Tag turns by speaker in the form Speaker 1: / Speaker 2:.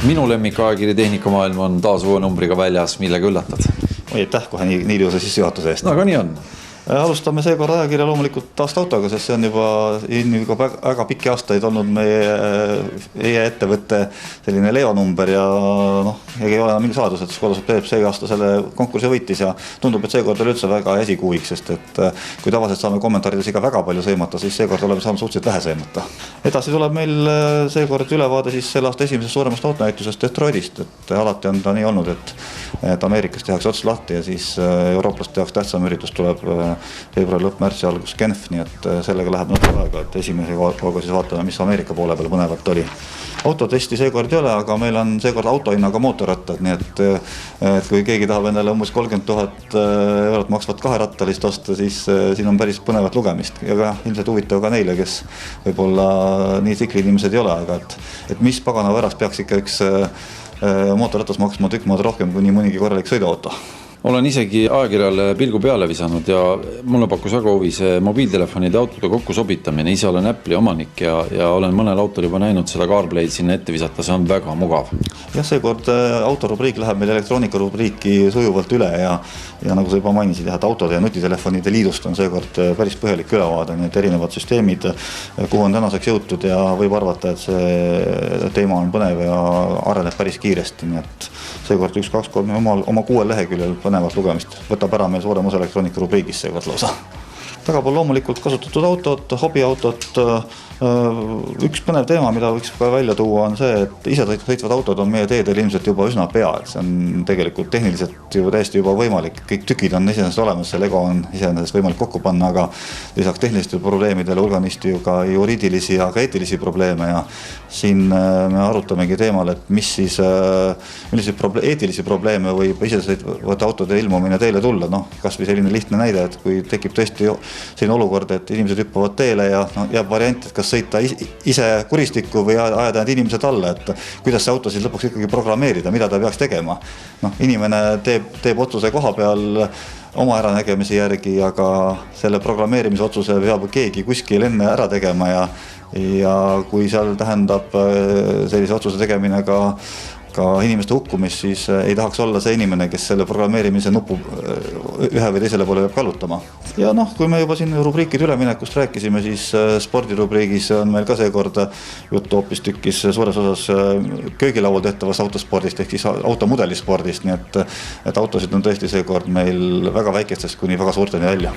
Speaker 1: Minu lemmikajakiri Tehnikamaailm on taas uue numbriga väljas, millega üllatad?
Speaker 2: Aitäh kohe nii ilusa sissejuhatuse eest.
Speaker 1: No aga nii on.
Speaker 2: Alustame seekord ajakirja loomulikult aastaautoga, sest see on juba väga pikki aastaid olnud meie ettevõtte selline leonumber ja ei ole mingi saadus, et Škodasov Peep see aasta selle konkursi võitis ja tundub, et seekord oli üldse väga esikuuiks, sest et kui tavaliselt saame kommentaarides iga väga palju sõimata, siis seekord oleme saanud suhteliselt vähe sõimata. Edasi tuleb meil seekord ülevaade siis selle aasta esimesest suuremast autonäitusest Detroitist, et alati on ta nii olnud, et Ameerikas tehakse ots lahti ja siis eurooplaste jaoks tähtsam üritus tuleb veebruari lõpp-märtsi algus Genf, nii et sellega läheb natuke aega, et esimese kauga siis vaatame, mis Ameerika poole peal põnevalt oli. Autotesti seekord ei ole, aga meil on seekord autohinnaga mootorrattad, nii et kui keegi tahab endale umbes 30 000 eurot maksvat kaherattalist osta, siis siin on päris põnevat lugemist ja ka ilmselt huvitav ka neile, kes võib-olla nii tsikliinimesed ei ole, aga et mis pagana pärast peaks ikka üks mootorratas maksma tükk maad rohkem kui nii mõnigi korralik sõiduauto.
Speaker 1: Olen isegi ajakirjale pilgu peale visanud ja mulle pakkus väga huvi see mobiiltelefonide autode kokku sobitamine. Ise olen Apple'i omanik ja olen mõnel autol juba näinud seda CarPlay'd sinna ette visata, see on väga mugav.
Speaker 2: Jah, seekord autorubriik läheb meil elektroonikarubriiki sujuvalt üle ja nagu sa juba mainisid, et autode ja nutitelefonide liidust on seekord päris põhjalik ülevaade, nii et erinevad süsteemid, kuhu on tänaseks jõutud ja võib arvata, et see teema on põnev ja areneb päris kiiresti, nii et seekord 1, 2, 3 oma 6 leheküljel põnevat lugemist võtab ära meil suurem osa elektroonikarubriigis seekord lausa. Tagapool loomulikult kasutatud autod, hobiautot. Üks põnev teema, mida võiks ka välja tuua, on see, et ise sõitvad autod on meie teedel ilmselt juba üsna pea, et see on tegelikult tehniliselt täiesti juba võimalik. Kõik tükid on iseenesest olemas, see Lego on iseenesest võimalik kokku panna, aga lisaks tehnilistele probleemidele hulganisti ju ka juriidilisi ja ka eetilisi probleeme ja siin me arutamegi teemal, et milliseid eetilisi probleeme võib ise sõitvate autode ilmumine teele tulla. Kas või selline lihtne näide, et kui tekib tõesti selline olukord, et inimesed hüppavad teele ja jääb variant, et kas sõita ise kuristikku või ajada need inimesed alla, et kuidas see auto siis lõpuks ikkagi programmeerida, mida ta peaks tegema. Inimene teeb otsuse koha peal oma äranägemise järgi, aga selle programmeerimise otsuse peab keegi kuskil enne ära tegema ja kui seal tähendab sellise otsuse tegemine ka inimeste hukkumist, siis ei tahaks olla see inimene, kes selle programmeerimise nupu ühe või teisele poole peab kallutama. Ja kui me juba siin rubriikide üleminekust rääkisime, siis spordirubriigis on meil ka seekord juttu hoopis tükkis suures osas köögilaual tehtavast autospordist ehk siis automudelispordist, nii et autosid on tõesti seekord meil väga väikestest kuni väga suurteni välja.